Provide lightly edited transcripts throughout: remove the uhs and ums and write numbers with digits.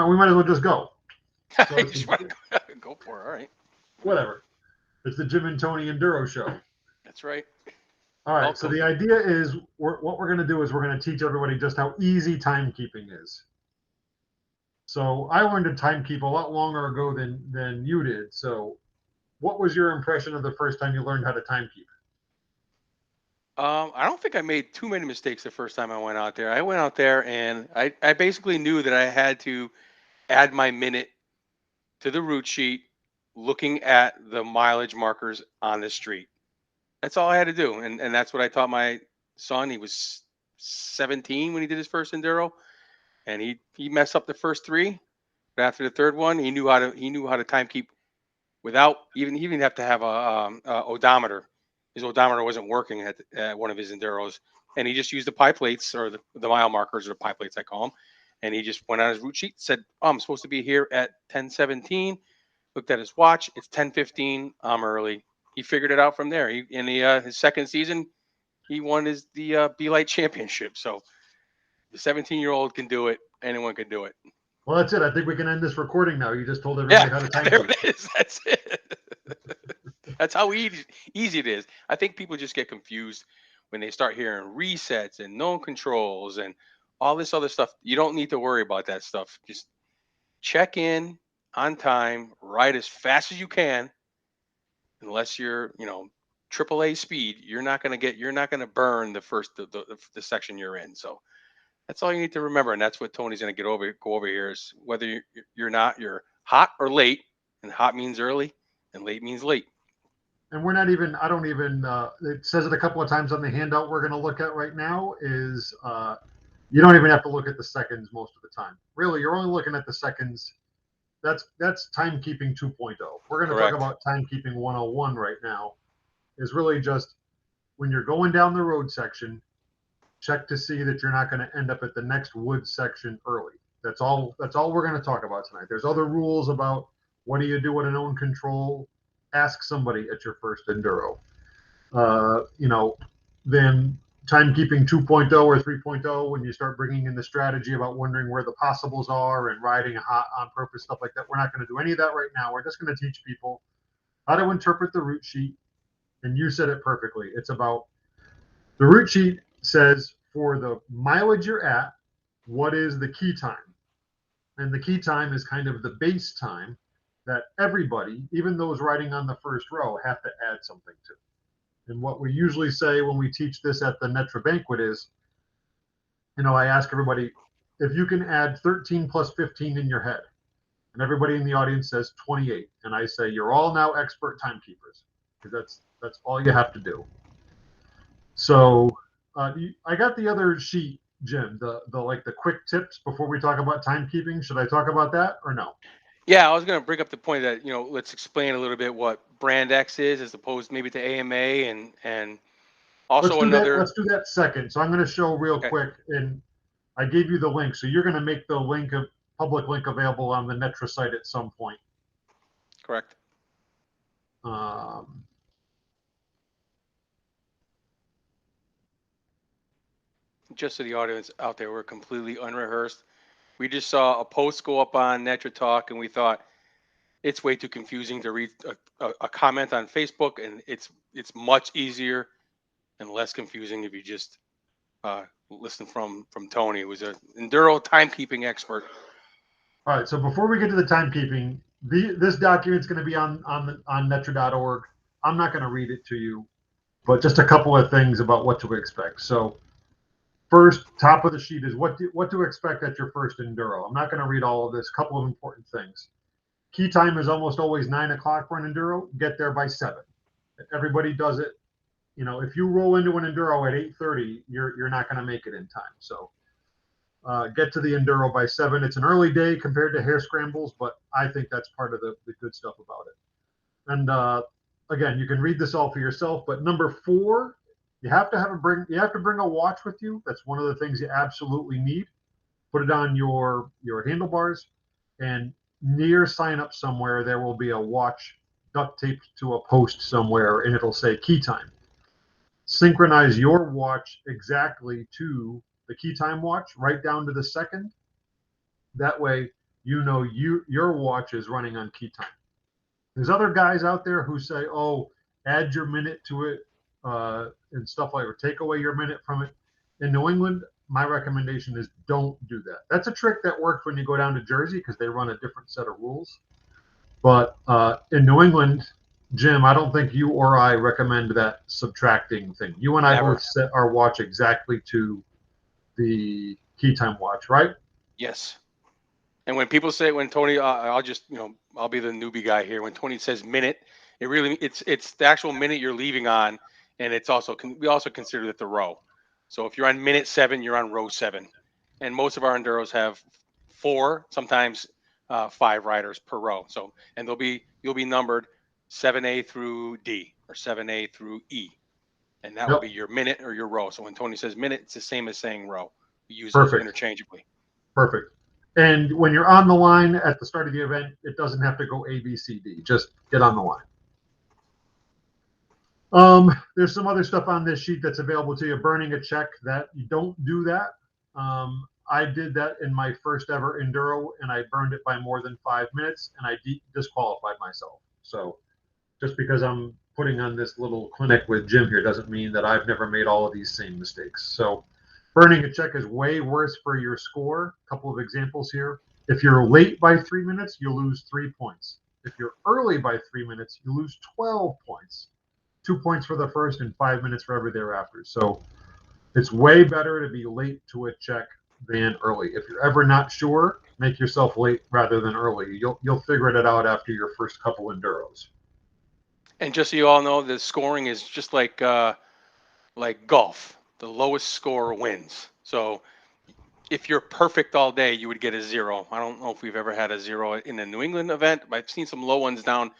We might as well just go. So You it's just want to go for it. All right. whatever. It's the Jim and Tony Enduro Show. That's right. All right. So Welcome. the idea is, what we're going to do is we're going to teach everybody just how easy timekeeping is. So I learned to timekeep a lot longer ago than you did. So what was your impression of the first time you learned how to timekeep? I don't think I made too many mistakes the first time I went out there. I went out there and I basically knew that I had to add my minute to the route sheet looking at the mileage markers on the street. That's all I had to do. And that's what I taught my son. He was 17 when he did his first enduro, and he messed up the first three. But after the third one, he knew how to time keep without even he didn't have to have a odometer. His odometer wasn't working at one of his enduros, and he just used the pie plates or the mile markers or the pie plates I call them. And he just went on his route sheet, said, "Oh, I'm supposed to be here at 10:17." Looked at his watch. It's 10:15. I'm early. He figured it out from there. In his second season, he won the B Light Championship. So the 17-year-old can do it. Anyone can do it. Well, that's it. I think we can end this recording now. You just told Yeah, everybody how to there timekeep. it is. That's it. That's how easy it is. I think people just get confused when they start hearing resets and known controls and all this other stuff. You don't need to worry about that stuff. Just check in on time, ride as fast as you can. Unless you're, AAA speed, you're not gonna burn the first the section you're in. So that's all you need to remember, and that's what Tony's gonna go over here is whether you're hot or late, and hot means early, and late means late. And we're not even, I don't even, it says it a couple of times on the handout we're going to look at right now is you don't even have to look at the seconds most of the time. Really, you're only looking at the seconds. That's timekeeping 2.0. We're going to talk Correct. about timekeeping 101 right now. Is really just when you're going down the road section, check to see that you're not going to end up at the next wood section early. That's all we're going to talk about tonight. There's other rules about what do you do with an own control. Ask somebody at your first enduro. uh, you know, then timekeeping 2.0 or 3.0, when you start bringing in the strategy about wondering where the possibles are and riding hot on purpose, stuff like that. We're not going to do any of that right now. We're just going to teach people how to interpret the route sheet. And you said it perfectly. It's about the route sheet says for the mileage you're at, what is the key time? And the key time is kind of the base time that everybody, even those riding on the first row, have to add something to. And what we usually say when we teach this at the NETRA banquet is, I ask everybody if you can add 13 plus 15 in your head. And everybody in the audience says 28. And I say, you're all now expert timekeepers because that's all you have to do. So I got the other sheet, Jim, the like the quick tips before we talk about timekeeping. Should I talk about that or no? Yeah, I was going to bring up the point that let's explain a little bit what brand X is as opposed maybe to AMA and Let's also do that. another. Let's do that second. So I'm going to show real Okay, quick, and I gave you the link. So you're going to make the link of public link available on the NETRA site at some point. correct. Um, Just so the audience out there, we're completely unrehearsed. We just saw a post go up on Netra Talk, and we thought it's way too confusing to read a comment on Facebook, and it's much easier and less confusing if you just listen from Tony, who was an enduro timekeeping expert. all right. So before we get to the timekeeping, this document's going to be on netra.org. I'm not going to read it to you, but just a couple of things about what to expect. So first, top of the sheet is what to expect at your first enduro. I'm not going to read all of this. A couple of important things. Key time is almost always 9 o'clock for an enduro. Get there by 7. Everybody does it. If you roll into an enduro at 8:30, you're not going to make it in time. So get to the enduro by 7. It's an early day compared to hare scrambles, but I think that's part of the good stuff about it. And again, you can read this all for yourself. But number 4, you have to bring a watch with you. That's one of the things you absolutely need. Put it on your handlebars, and near sign up somewhere there will be a watch duct taped to a post somewhere, and it'll say key time. Synchronize your watch exactly to the key time watch, right down to the second. That way you know your watch is running on key time. There's other guys out there who say, "Oh, add your minute to it and stuff like, or take away your minute from it." In New England, my recommendation is don't do that. That's a trick that works when you go down to Jersey because they run a different set of rules. But in New England, Jim, I don't think you or I recommend that subtracting thing. You and I Never. both set our watch exactly to the key time watch, right? Yes. And when people say, when Tony, I'll just, I'll be the newbie guy here. When Tony says minute, it's the actual minute you're leaving on, and it's also we also consider it the row. So if you're on minute 7, you're on row 7, and most of our enduros have 4, sometimes 5 riders per row. So and you'll be numbered 7A through D or 7A through E, and that will Yep, be your minute or your row. So when Tony says minute, it's the same as saying row. We use those perfect, interchangeably. perfect. And when you're on the line at the start of the event, it doesn't have to go A, B, C, D. Just get on the line. There's some other stuff on this sheet that's available to you. Burning a check, that you don't do that. I did that in my first ever enduro, and I burned it by more than 5 minutes, and I disqualified myself. So just because I'm putting on this little clinic with Jim here doesn't mean that I've never made all of these same mistakes. So burning a check is way worse for your score. A couple of examples here. If you're late by 3 minutes, you lose 3 points. If you're early by 3 minutes, you lose 12 points. 2 points for the first and 5 minutes for every thereafter. So it's way better to be late to a check than early. If you're ever not sure, make yourself late rather than early. You'll figure it out after your first couple enduros. And just so you all know, the scoring is just like golf. The lowest score wins. So if you're perfect all day, you would get a 0. I don't know if we've ever had a 0 in a New England event. I've seen some low ones down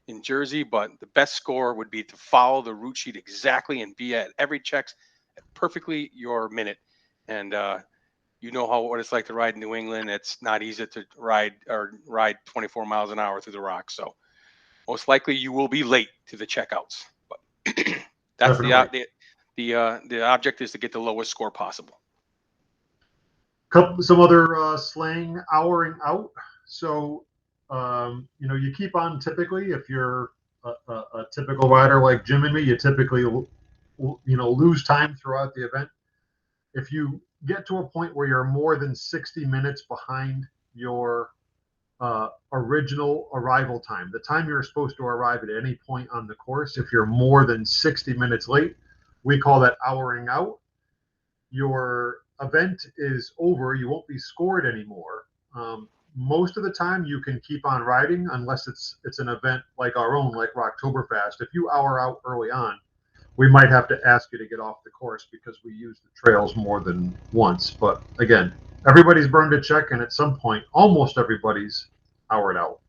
in Jersey, but the best score would be to follow the route sheet exactly and be at every checks at perfectly your minute. And you know what it's like to ride in New England. It's not easy to ride 24 miles an hour through the rocks. So most likely you will be late to the checkouts. But that's Definitely. the object is to get the lowest score possible. Some other slang, houring out. So you keep on typically if you're a typical rider like Jim and me, you typically lose time throughout the event. If you get to a point where you're more than 60 minutes behind your original arrival time, the time you're supposed to arrive at any point on the course, if you're more than 60 minutes late, we call that houring out. Your event is over. You won't be scored anymore. Most of the time, you can keep on riding unless it's an event like our own, like Rocktoberfest. If you hour out early on, we might have to ask you to get off the course because we use the trails more than once. But again, everybody's burned a check, and at some point, almost everybody's houred out.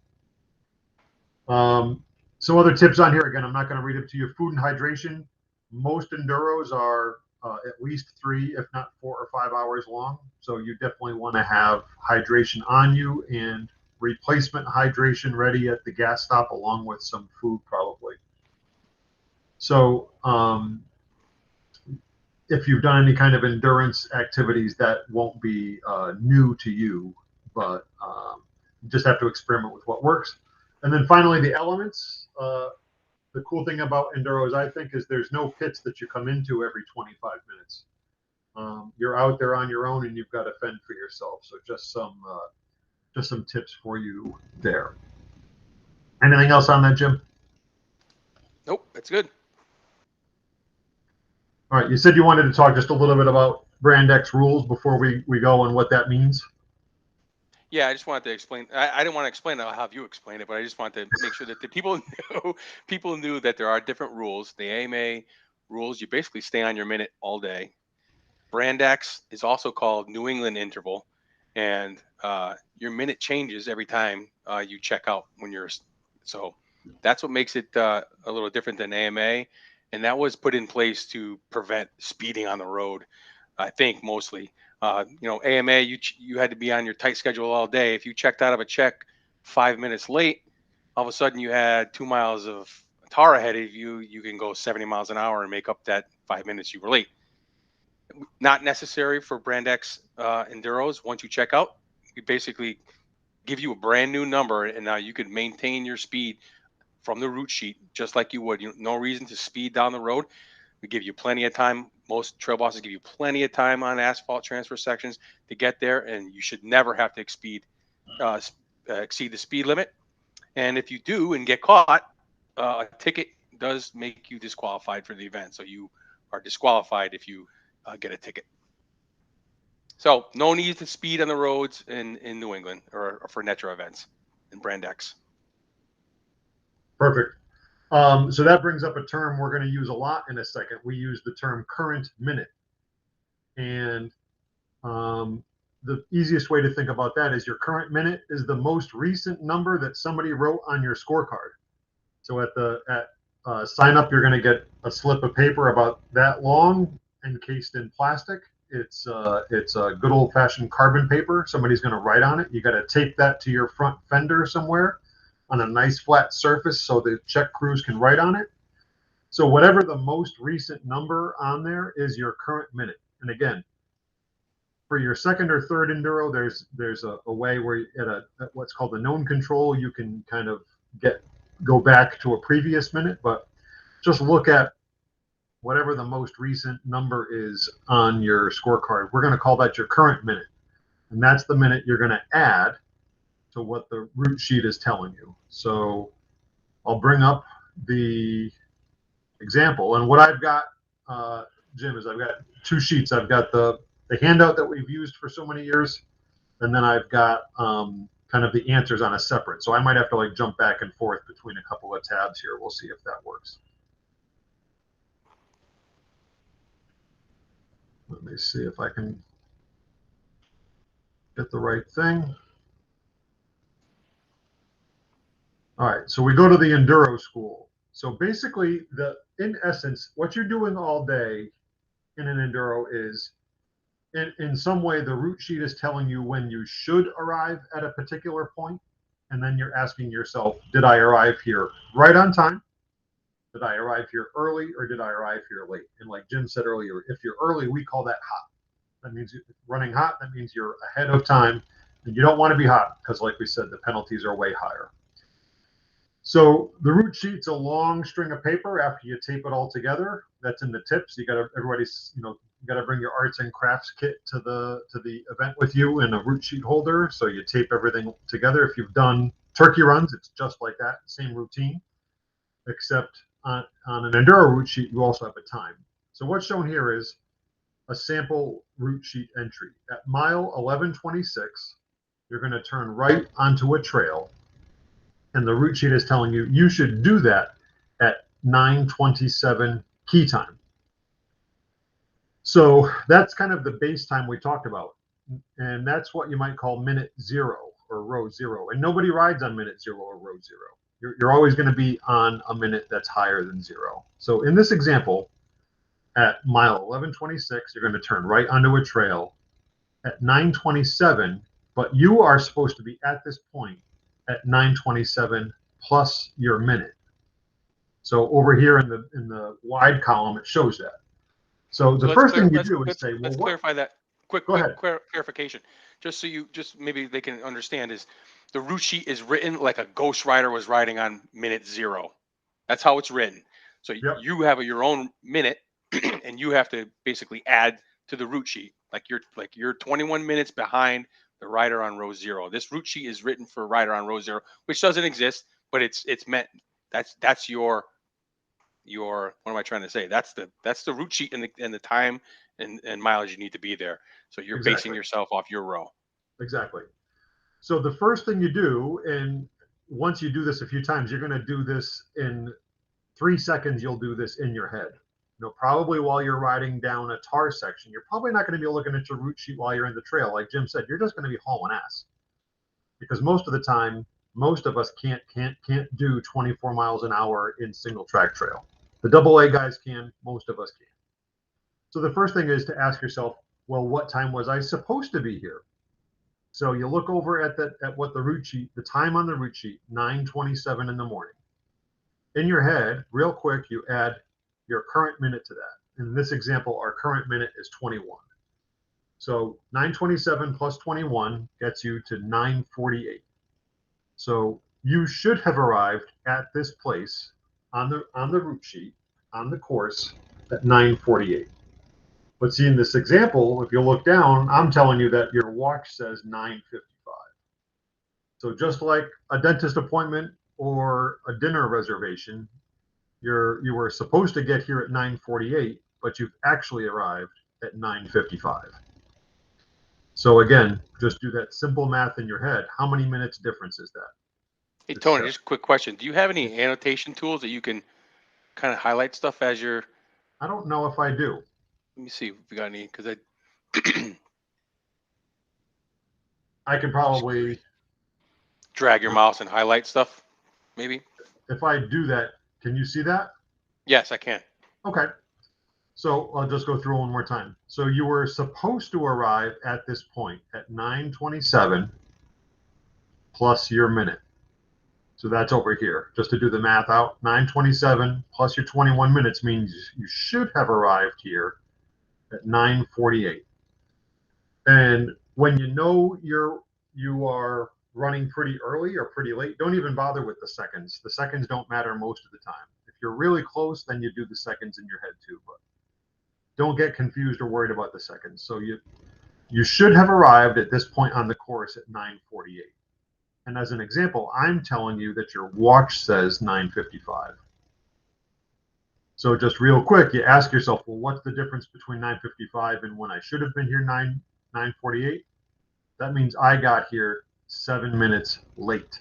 Some other tips on here. Again, I'm not going to read it to you. Food and hydration. Most enduros are at least 3, if not 4 or 5 hours long. So you definitely want to have hydration on you and replacement hydration ready at the gas stop, along with some food probably. So if you've done any kind of endurance activities, that won't be new to you, but you just have to experiment with what works. And then finally, the elements. The cool thing about enduros, I think, is there's no pits that you come into every 25 minutes. You're out there on your own, and you've got to fend for yourself. So just some tips for you there. Anything else on that, Jim? Nope, that's good. All right. You said you wanted to talk just a little bit about Brand X rules before we go and what that means. Yeah, I just wanted to explain. I didn't want to explain it. I'll have you explain it, but I just wanted to make sure that the people knew that there are different rules. The AMA rules, you basically stay on your minute all day. Brand X is also called New England interval, and your minute changes every time you check out when you're. So that's what makes it a little different than AMA, and that was put in place to prevent speeding on the road. I think mostly. AMA, you had to be on your tight schedule all day. If you checked out of a check 5 minutes late, all of a sudden you had 2 miles of tar ahead of you. You can go 70 miles an hour and make up that 5 minutes you were late. Not necessary for Brand X enduros. Once you check out, you basically give you a brand new number, and now you could maintain your speed from the route sheet just like you would. No reason to speed down the road. We give you plenty of time. Most trail bosses give you plenty of time on asphalt transfer sections to get there, and you should never have to exceed the speed limit. And if you do and get caught, a ticket does make you disqualified for the event. So you are disqualified if you get a ticket. So no need to speed on the roads in New England or for NETRA events and Brand X. Perfect. So that brings up a term we're going to use a lot in a second. We use the term current minute. And the easiest way to think about that is your current minute is the most recent number that somebody wrote on your scorecard. So at sign up, you're going to get a slip of paper about that long, encased in plastic. It's a good old fashioned carbon paper. Somebody's going to write on it. You got to tape that to your front fender somewhere on a nice flat surface so the check crews can write on it. So whatever the most recent number on there is your current minute. And again, for your second or third enduro, there's a way where at what's called a known control, you can kind of go back to a previous minute, but just look at whatever the most recent number is on your scorecard. We're going to call that your current minute. And that's the minute you're going to add to what the route sheet is telling you. So I'll bring up the example. And what I've got, Jim, is I've got two sheets. I've got the handout that we've used for so many years, and then I've got kind of the answers on a separate. So I might have to like jump back and forth between a couple of tabs here. We'll see if that works. Let me see if I can get the right thing. All right, so we go to the enduro school. So basically, in essence, what you're doing all day in an enduro is, in some way, the route sheet is telling you when you should arrive at a particular point, and then you're asking yourself, did I arrive here right on time? Did I arrive here early, or did I arrive here late? And like Jim said earlier, if you're early, we call that hot. That means you're running hot. That means you're ahead of time, and you don't want to be hot because, like we said, the penalties are way higher. So the route sheet's a long string of paper. After you tape it all together, that's in the tips. You got to you got to bring your arts and crafts kit to the event with you in a route sheet holder. So you tape everything together. If you've done turkey runs, it's just like that, same routine, except on an enduro route sheet, you also have a time. So what's shown here is a sample route sheet entry. At mile 1126, you're going to turn right onto a trail, and the route sheet is telling you you should do that at 9:27 key time. So that's kind of the base time we talked about, and that's what you might call minute zero or row zero. And nobody rides on minute zero or row zero. You're always going to be on a minute that's higher than zero. So in this example, at mile 1126, you're going to turn right onto a trail at 9:27, but you are supposed to be at this point at 9:27 plus your minute. So over here in the wide column, it shows that. So the first thing you do is say, well, let's clarify that. Quick clarification, just so maybe they can understand, is the route sheet is written like a Ghost Rider was riding on minute zero. That's how it's written. So you have your own minute, and you have to basically add to the route sheet. Like you're 21 minutes behind the rider on row zero. This route sheet is written for rider on row zero, which doesn't exist, but it's meant. That's your what am I trying to say? That's the route sheet and the time and mileage you need to be there. So you're basing yourself off your row. Exactly. So the first thing you do, and once you do this a few times, you're going to do this in 3 seconds. You'll do this in your head. Probably while you're riding down a tar section, you're probably not going to be looking at your route sheet while you're in the trail. Like Jim said, you're just going to be hauling ass, because most of the time, most of us can't do 24 miles an hour in single track trail. The AA guys can, most of us can't. So the first thing is to ask yourself, well, what time was I supposed to be here? So you look over at what the route sheet, the time on the route sheet, 9:27 in the morning. In your head, real quick, you add your current minute to that. In this example, our current minute is 21. So 9:27 plus 21 gets you to 9:48. So you should have arrived at this place on the route sheet on the course at 9:48. But see, in this example, if you look down, I'm telling you that your watch says 9:55. So just like a dentist appointment or a dinner reservation, you were supposed to get here at 9:48, but you've actually arrived at 9:55. So again, just do that simple math in your head. How many minutes difference is that? Hey It's Tony, seven. just a quick question. Do you have Yeah. any annotation tools that you can kind of highlight stuff as you're? I don't know if I do. Let me see if we got any because I I can just probably, drag your mouse and highlight stuff. Maybe. if I do that, can you see that? Yes, I can. Okay. So I'll just go through one more time. So you were supposed to arrive at this point at 9:27 plus your minute. So that's over here. Just to do the math out, 9:27 plus your 21 minutes means you should have arrived here at 9:48. And when you know you are running pretty early or pretty late, don't even bother with the seconds. The seconds don't matter most of the time. If you're really close, then you do the seconds in your head too. But don't get confused or worried about the seconds. So you should have arrived at this point on the course at 9:48. And as an example, I'm telling you that your watch says 9:55. So just real quick, you ask yourself, well, what's the difference between 9:55 and when I should have been here 9:48? That means I got here 7 minutes late.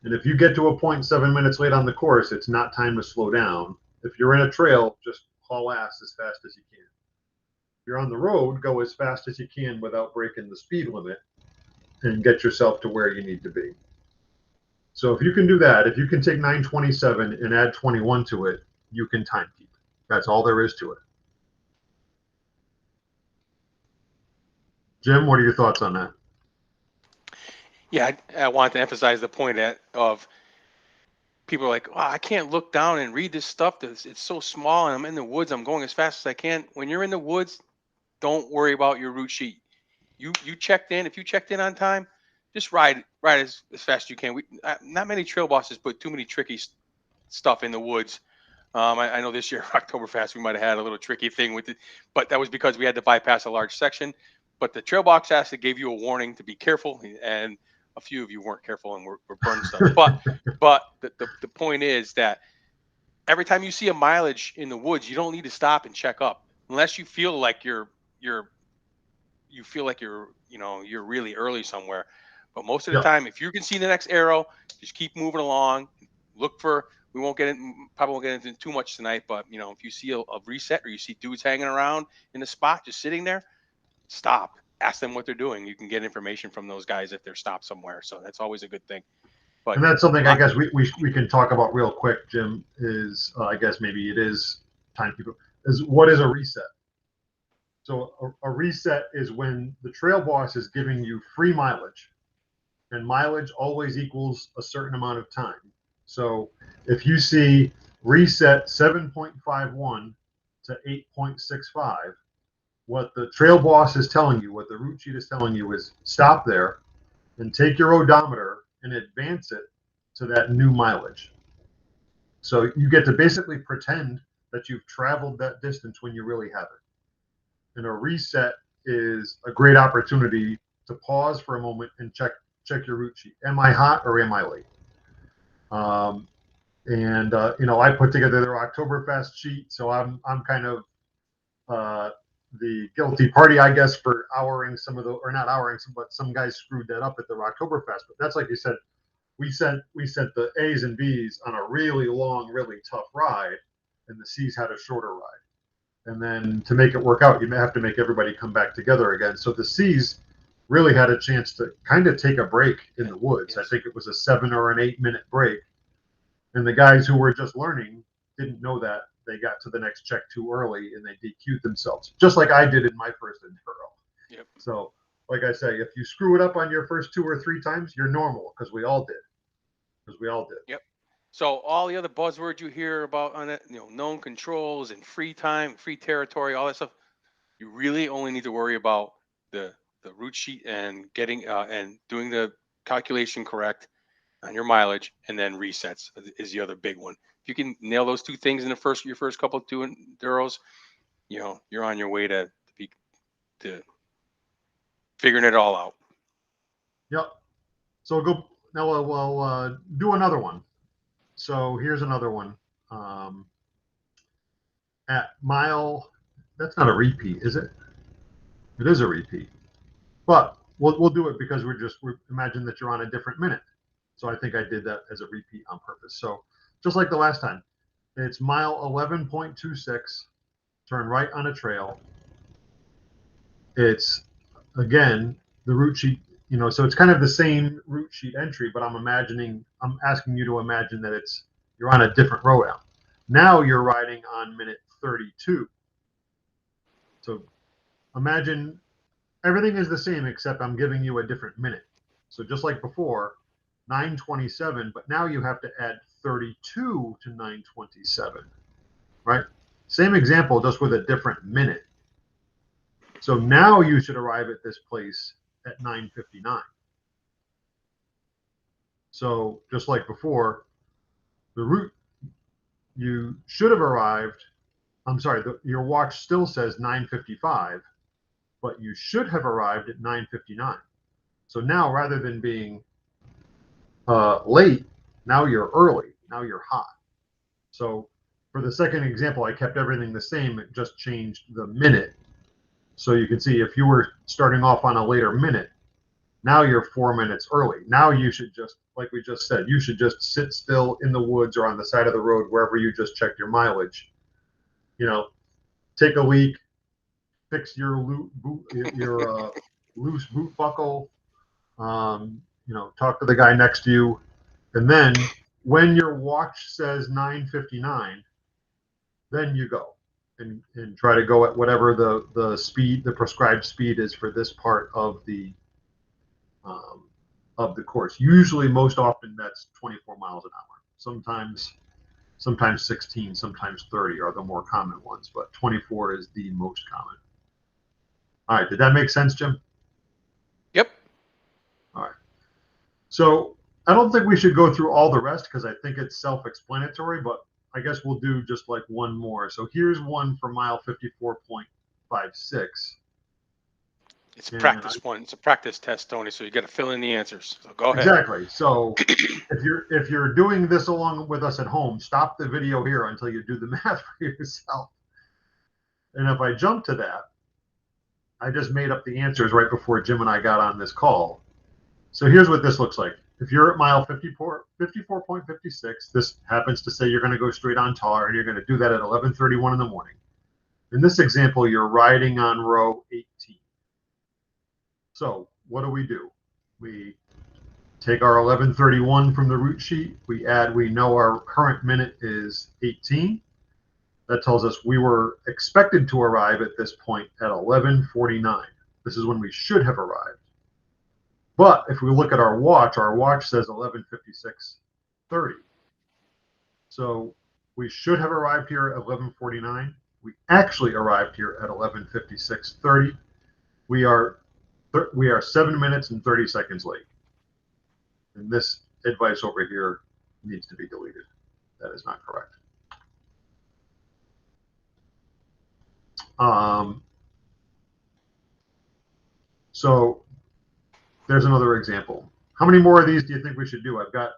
And if you get to a point 7 minutes late on the course, it's not time to slow down. If you're in a trail, just haul ass as fast as you can. If you're on the road, go as fast as you can without breaking the speed limit and get yourself to where you need to be. So if you can do that, if you can take 9:27 and add 21 to it, you can time keep. That's all there is to it. Jim, what are your thoughts on that? Yeah, I want to emphasize the point of people are like, oh, I can't look down and read this stuff. It's so small, and I'm in the woods. I'm going as fast as I can. When you're in the woods, don't worry about your route sheet. You checked in. If you checked in on time, just ride as fast as you can. Not many trail bosses put too many tricky stuff in the woods. I know this year Oktoberfest we might have had a little tricky thing with it, but that was because we had to bypass a large section. But the trail box actually gave you a warning to be careful, and a few of you weren't careful and were burning stuff. But the point is that every time you see a mileage in the woods, you don't need to stop and check up unless you feel like you're you feel like you're really early somewhere. But most of the Yeah. time, if you can see the next arrow, just keep moving along. Look for. We won't get in. Probably won't get into too much tonight. But if you see a reset or you see dudes hanging around in the spot, just sitting there, stop. Ask them what they're doing. You can get information from those guys if they're stopped somewhere. So that's always a good thing. But And that's something I lot, guess we can talk about real quick, Jim, is I guess maybe it is timekeeper, is what is a reset? So a reset is when the trail boss is giving you free mileage, and mileage always equals a certain amount of time. So if you see reset 7.51 to 8.65, what the trail boss is telling you, what the route sheet is telling you is stop there and take your odometer and advance it to that new mileage. So you get to basically pretend that you've traveled that distance when you really haven't. And a reset is a great opportunity to pause for a moment and check your route sheet. Am I hot or am I late? I put together their Oktoberfest sheet, so I'm kind of uh, the guilty party, I guess, for houring some of the, or not houring some, but some guys screwed that up at the Oktoberfest. But that's like you said, we sent the A's and B's on a really long, really tough ride, and the C's had a shorter ride. And then to make it work out, you may have to make everybody come back together again. So the C's really had a chance to kind of take a break in the woods. I yes. think it was a 7 or an 8 minute break, and the guys who were just learning didn't know that. They got to the next check too early and they DQ'd themselves, just like I did in my first Enduro. Yep. So, like I say, if you screw it up on your first 2 or 3 times, you're normal because we all did. Because we all did. Yep. So all the other buzzwords you hear about on it, known controls and free time, free territory, all that stuff, you really only need to worry about the the route sheet and getting and doing the calculation correct on your mileage, and then resets is the other big one. If you can nail those two things in your first couple of two enduros, you're on your way to figuring it all out. Yep. So go now. We'll do another one. So here's another one. At mile, that's not a repeat, is it? It is a repeat, but we'll do it because we imagine that you're on a different minute. So I think I did that as a repeat on purpose. So just like the last time, it's mile 11.26. Turn right on a trail. It's again the route sheet. So it's kind of the same route sheet entry, but I'm asking you to imagine that you're on a different road out. Now you're riding on minute 32. So imagine everything is the same except I'm giving you a different minute. So just like before, 9:27, but now you have to add 32 to 9:27, right? Same example, just with a different minute. So now you should arrive at this place at 9:59. So just like before, the route you should have arrived, I'm sorry, your watch still says 9:55, but you should have arrived at 9:59. So now rather than being late, now you're early, now you're hot. So for the second example, I kept everything the same, it just changed the minute. So you can see if you were starting off on a later minute, now you're 4 minutes early. Now you should just, like we just said, you should just sit still in the woods or on the side of the road, wherever you just checked your mileage. Take a leak, fix your loose boot buckle, talk to the guy next to you. And then when your watch says 9:59, then you go and try to go at whatever the prescribed speed is for this part of the course. Usually, most often, that's 24 miles an hour. Sometimes 16, sometimes 30 are the more common ones, but 24 is the most common. All right, did that make sense, Jim? Yep. All right. So I don't think we should go through all the rest because I think it's self-explanatory, but I guess we'll do just like one more. So here's one for mile 54.56. It's a practice one. It's a practice test, Tony. So you got to fill in the answers. So go ahead. Exactly. So if you're doing this along with us at home, stop the video here until you do the math for yourself. And if I jump to that, I just made up the answers right before Jim and I got on this call. So here's what this looks like. If you're at mile 54.56, this happens to say you're going to go straight on tar, and you're going to do that at 11:31 in the morning. In this example, you're riding on row 18. So what do? We take our 11:31 from the route sheet. We know our current minute is 18. That tells us we were expected to arrive at this point at 11:49. This is when we should have arrived. But if we look at our watch says 11:56:30. So we should have arrived here at 11:49. We actually arrived here at 11:56:30. We are 7 minutes and 30 seconds late. And this advice over here needs to be deleted. That is not correct. So there's another example. How many more of these do you think we should do? I've got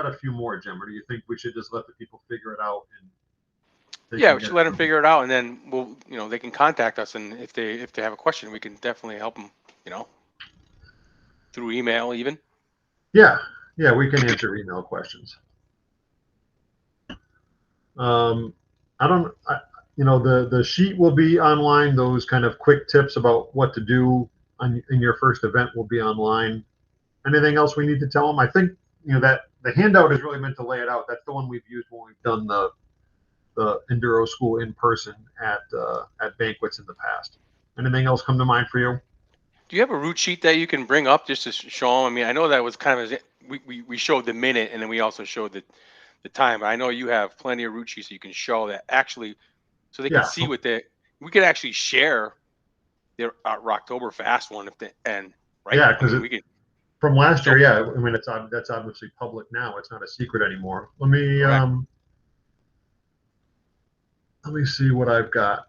a few more, Jim. Or do you think we should just let the people figure it out? Yeah, we should let them figure it out, and then they can contact us, and if they have a question, we can definitely help them. Through email even. Yeah, we can answer email questions. The sheet will be online. Those kind of quick tips about what to do in your first event will be online. Anything else we need to tell them? I think that the handout is really meant to lay it out. That's the one we've used when we've done the enduro school in person at banquets in the past. Anything else come to mind for you? Do you have a route sheet that you can bring up just to show them? I mean, I know that was kind of we showed the minute, and then we also showed the time. I know you have plenty of route sheets so you can show that actually, so they can see what we could actually share their Rocktober Fast one right. Yeah, because we could. From last So year, yeah. I mean, that's obviously public now. It's not a secret anymore. correct. Let me see what I've got.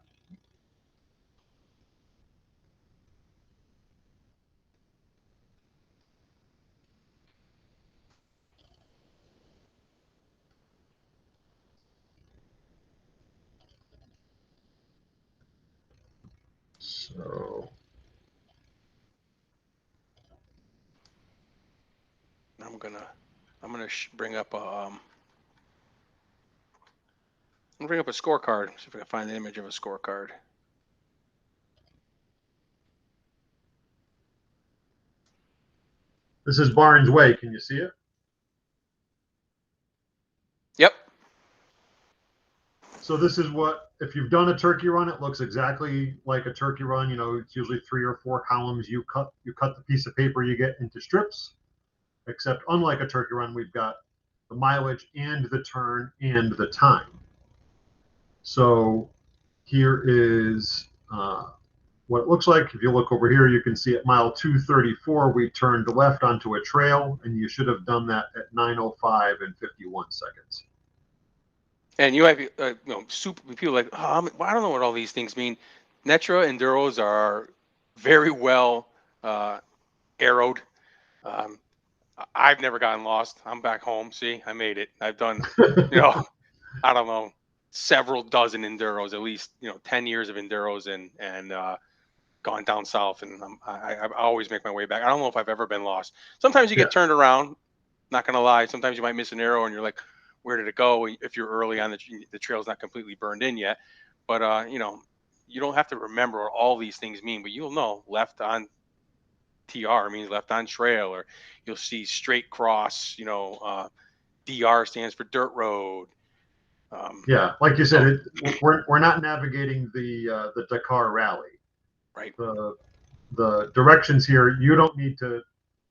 So I'm gonna bring up a I'm gonna bring up a scorecard. See if I can find the image of a scorecard. this is Barnes Way. Can you see it? Yep. So this is what, if you've done a turkey run, it looks exactly like a turkey run. You know, it's usually 3 or 4 columns. You cut the piece of paper you get into strips, except unlike a turkey run, we've got the mileage and the turn and the time. So here is what it looks like. If you look over here, you can see at mile 234, we turned left onto a trail, and you should have done that at 9:05 and 51 seconds. And you might be, super people like, oh, I don't know what all these things mean. NETRA enduros are very well arrowed. Um, I've never gotten lost. I'm back home. See, I made it. I've done, you know, I don't know, several dozen enduros, at least 10 years of enduros, and gone down south, and I always make my way back. I don't know if I've ever been lost. Sometimes you Yeah, get turned around. Not gonna lie. Sometimes you might miss an arrow, and you're like, where did it go? If you're early on, the trail's not completely burned in yet. But you don't have to remember what all these things mean, but you'll know left on TR means left on trail, or you'll see straight cross. DR stands for dirt road. Um, yeah. Like you said, so we're not navigating the Dakar Rally. right, The directions here, you don't need to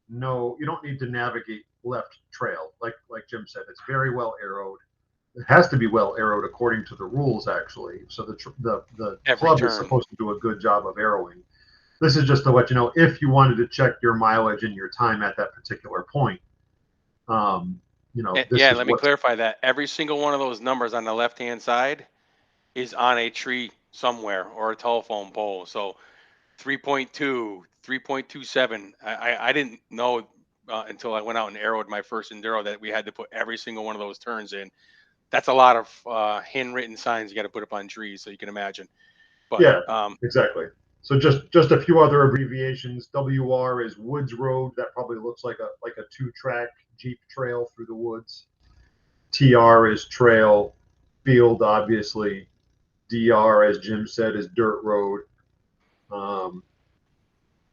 know. You don't need to navigate left trail. Like Jim said, it's very well arrowed. It has to be well arrowed according to the rules, actually. So the every club is turn. supposed to do a good job of arrowing. This is just to let you know if you wanted to check your mileage and your time at that particular point. Um, this Yeah, is let me what's clarify that. Every single one of those numbers on the left hand side is on a tree somewhere or a telephone pole. So 3.2, 3.27. I didn't know until I went out and arrowed my first enduro that we had to put every single one of those turns in. That's a lot of handwritten signs you got to put up on trees, so you can imagine. But yeah, exactly. So just a few other abbreviations. WR is Woods Road. That probably looks like a 2-track Jeep trail through the woods. TR is trail. Field, obviously. DR, as Jim said, is dirt road. Um,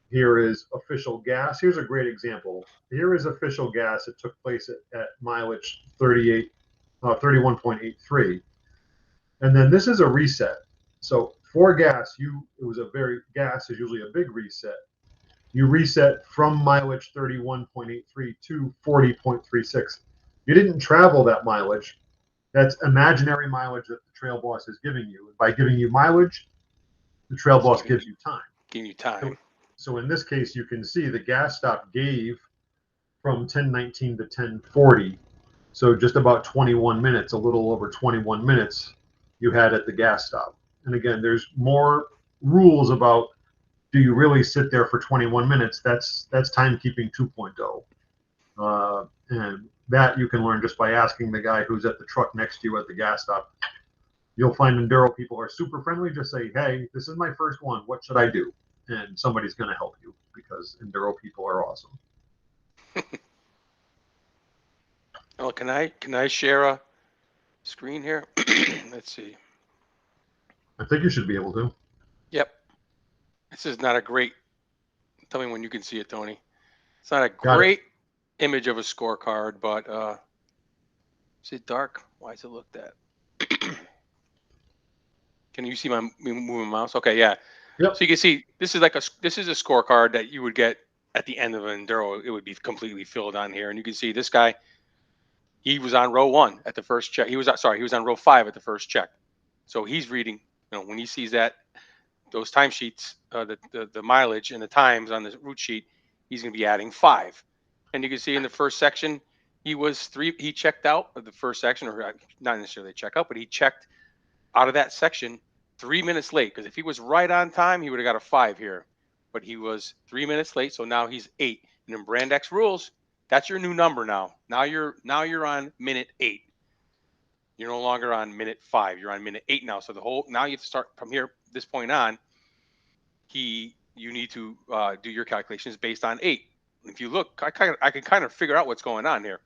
here is official gas. Here's a great example. Here is official gas. It took place at mileage 31.83. And then this is a reset. So for gas, gas is usually a big reset. You reset from mileage 31.83 to 40.36. You didn't travel that mileage. That's imaginary mileage that the trail boss is giving you. By giving you mileage, the trail it's boss gives you time. giving you time. So in this case, you can see the gas stop gave from 10:19 to 10:40. So just about 21 minutes, a little over 21 minutes you had at the gas stop. And again, there's more rules about, do you really sit there for 21 minutes? That's timekeeping 2.0. And that you can learn just by asking the guy who's at the truck next to you at the gas stop. You'll find Enduro people are super friendly. Just say, hey, this is my first one. What should I do? And somebody's going to help you, because Enduro people are awesome. Oh, can I share a screen here? Let's see. I think you should be able to. Yep. This is not a great. Tell me when you can see it, Tony. It's not a Got it. great image of a scorecard, but is it dark? Why is it looked at? Can you see me moving mouse? Okay, yeah. Yep. So you can see this is a scorecard that you would get at the end of an enduro. It would be completely filled on here, and you can see this guy. He was on row 1 at the first check. He was on row 5 at the first check. So he's reading. When he sees those timesheets, the mileage and the times on the route sheet, he's going to be adding 5. and you can see in the first section, he checked out of the first section, or not necessarily check out, but he checked out of that section 3 minutes late. Because if he was right on time, he would have got a 5 here. But he was 3 minutes late, so now he's 8. And in Brand X rules, that's your new number now. Now you're on minute 8. You're no longer on minute 5. You're on minute 8 now. So now you have to start from here, this point on. You need to do your calculations based on 8. If you look, I can kind of figure out what's going on here.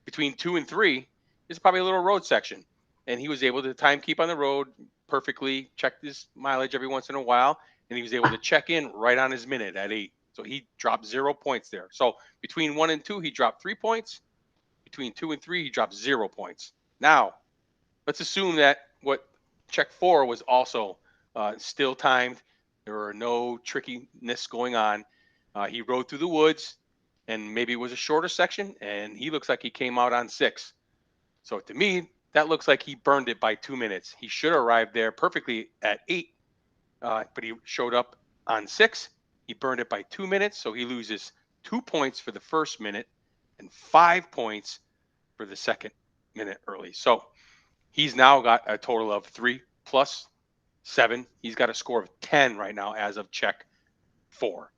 Between 2 and 3 is probably a little road section, and he was able to time keep on the road perfectly, check his mileage every once in a while, and he was able to check in right on his minute at 8. So he dropped 0 points there. So between 1 and 2, he dropped 3 points. Between 2 and 3, he dropped 0 points. Now, let's assume that what check 4 was also still timed. There were no trickiness going on. He rode through the woods, and maybe it was a shorter section, and he looks like he came out on 6. So to me, that looks like he burned it by 2 minutes. He should have arrived there perfectly at 8, but he showed up on 6. He burned it by 2 minutes, so he loses 2 points for the first minute and 5 points for the second minute early. So he's now got a total of 3 plus 7. He's got a score of 10 right now as of check 4.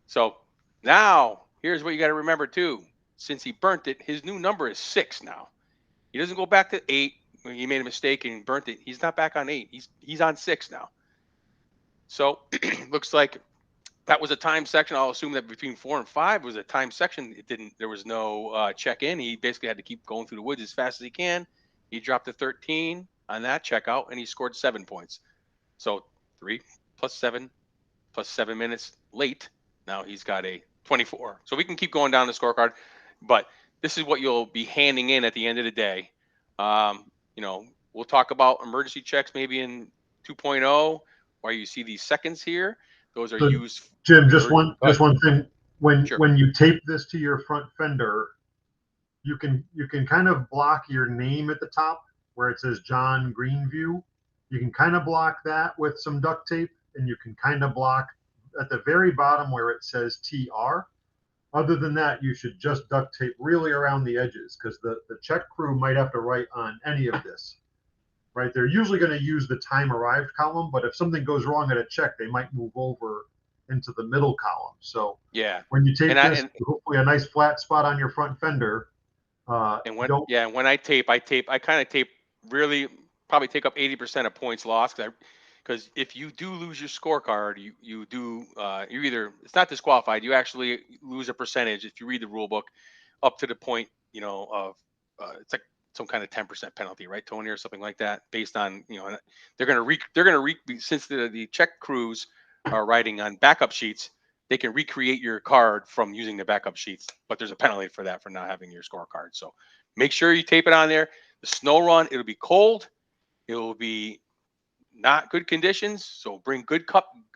So now here's what you got to remember too. Since he burnt it, his new number is 6 now. He doesn't go back to 8 when he made a mistake and burnt it. He's not back on 8. He's on 6 now. So looks like that was a time section. I'll assume that between 4 and 5 was a time section. There was no check in. He basically had to keep going through the woods as fast as he can. He dropped a 13 on that checkout, and he scored 7 points. So 3 plus 7 plus 7 minutes late. Now he's got a 24. So we can keep going down the scorecard, but this is what you'll be handing in at the end of the day. We'll talk about emergency checks maybe in 2.0, where you see these seconds here. Those are So, used. Jim, just one thing. Sure. When you tape this to your front fender, you can kind of block your name at the top where it says John Greenview. You can kind of block that with some duct tape, and you can kind of block at the very bottom where it says TR. Other than that, you should just duct tape really around the edges, because the check crew might have to write on any of this. Right? They're usually going to use the time arrived column, but if something goes wrong at a check, they might move over into the middle column. So yeah, when you tape this, hopefully a nice flat spot on your front fender. When I kind of tape really probably take up 80% of points lost, because if you do lose your scorecard, you either, it's not disqualified, you actually lose a percentage if you read the rule book up to the point of it's like some kind of 10% penalty, right, Tony, or something like that, based on they're gonna since the check crews are writing on backup sheets, they can recreate your card from using the backup sheets, but there's a penalty for that, for not having your scorecard. So make sure you tape it on there. The snow run, it'll be cold, it will be not good conditions, so bring good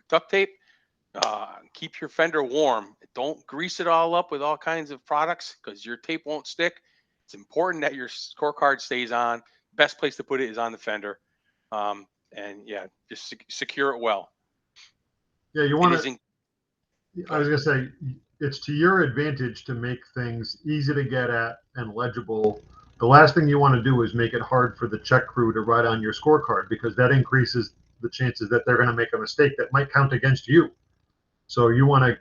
duct tape. Keep your fender warm. Don't grease it all up with all kinds of products, because your tape won't stick. It's important that your scorecard stays on. Best place to put it is on the fender. And yeah, just secure it well. Yeah, you want to. I was going to say, it's to your advantage to make things easy to get at and legible. The last thing you want to do is make it hard for the check crew to write on your scorecard, because that increases the chances that they're going to make a mistake that might count against you. So you want to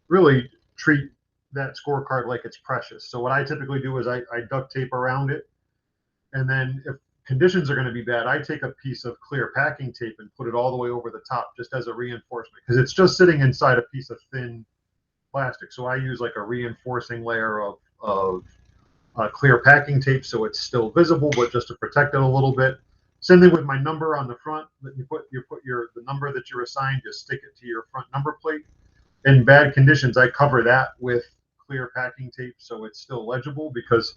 really treat that scorecard like it's precious. So what I typically do is I duct tape around it, and then if conditions are going to be bad, I take a piece of clear packing tape and put it all the way over the top, just as a reinforcement, because it's just sitting inside a piece of thin plastic. So I use like a reinforcing layer of clear packing tape, so it's still visible, but just to protect it a little bit. Same thing with my number on the front. You put the number that you're assigned, just stick it to your front number plate. In bad conditions, I cover that with clear packing tape, so it's still legible, because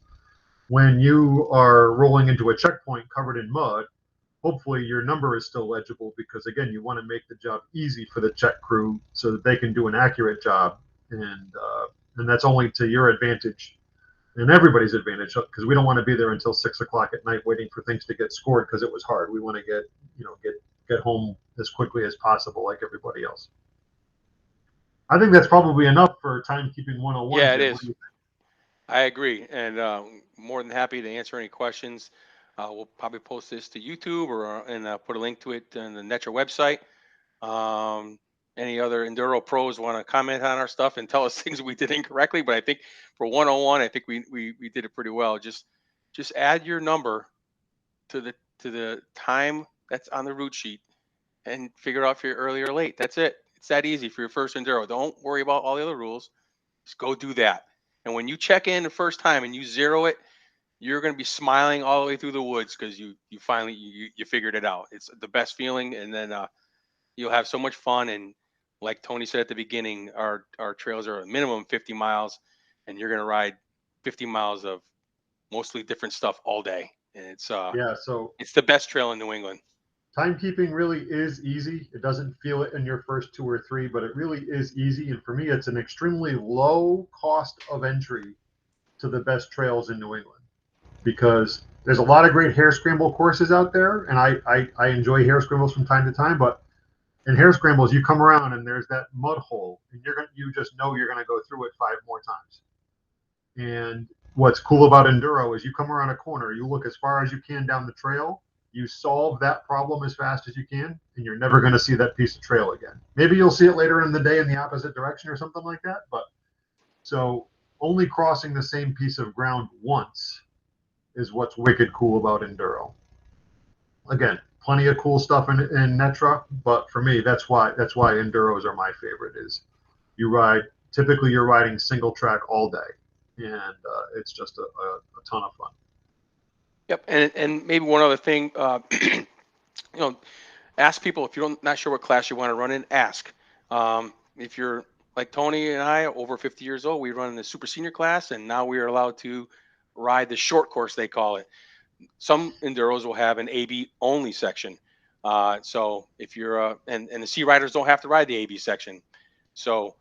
when you are rolling into a checkpoint covered in mud, hopefully your number is still legible, because again, you want to make the job easy for the check crew so that they can do an accurate job, and that's only to your advantage and everybody's advantage, because we don't want to be there until 6 o'clock at night waiting for things to get scored because it was hard. We want to get home as quickly as possible, like everybody else. I think that's probably enough for timekeeping 101, Yeah, it Jim. What do is. you I agree, and more than happy to answer any questions. We'll probably post this to YouTube or and put a link to it on the NETRA website. Um, any other enduro pros want to comment on our stuff and tell us things we did incorrectly? But I think for 101, I think we did it pretty well. Just add your number to the time that's on the route sheet and figure out if you're early or late. That's it. It's that easy for your first enduro. Don't worry about all the other rules. Just go do that. And when you check in the first time and you zero it, you're going to be smiling all the way through the woods because you finally you figured it out. It's the best feeling, and then you'll have so much fun. And like Tony said at the beginning, our trails are a minimum 50 miles, and you're going to ride 50 miles of mostly different stuff all day. And Yeah, so it's the best trail in New England. timekeeping really is easy. It doesn't feel it in your first two or three, but it really is easy. And for me, it's an extremely low cost of entry to the best trails in New England because there's a lot of great hare scramble courses out there, and I enjoy hare scrambles from time to time. But in hare scrambles, you come around and there's that mud hole, and you just know you're gonna go through it 5 more times. And what's cool about enduro is you come around a corner, you look as far as you can down the trail, you solve that problem as fast as you can, and you're never going to see that piece of trail again. Maybe you'll see it later in the day in the opposite direction or something like that. But so only crossing the same piece of ground once is what's wicked cool about enduro. Again, plenty of cool stuff in Netra, but for me, that's why enduros are my favorite. Is you ride typically you're riding single track all day, and it's just a ton of fun. Yep, and maybe one other thing, you know, ask people if you're not sure what class you want to run in. Ask if you're like Tony and I, over 50 years old. We run in the super senior class, and now we are allowed to ride the short course, they call it. Some enduros will have an AB only section. So if you're and the C riders don't have to ride the AB section. So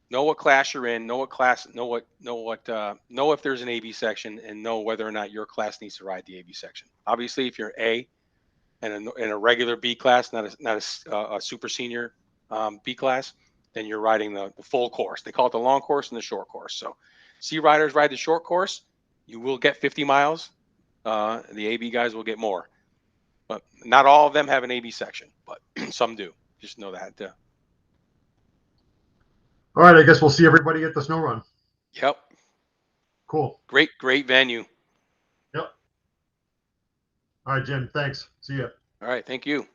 know what class you're in, know what class, know if there's an AB section, and know whether or not your class needs to ride the AB section. Obviously, if you're A and in a regular B class, not a super senior B class, then you're riding the full course. They call it the long course and the short course. So C riders ride the short course. You will get 50 miles. The AB guys will get more, but not all of them have an AB section, but some do. Just know that. All right, I guess we'll see everybody at the snow run. Yep. Cool. Great venue. Yep. All right, Jim. Thanks. See ya. All right. Thank you.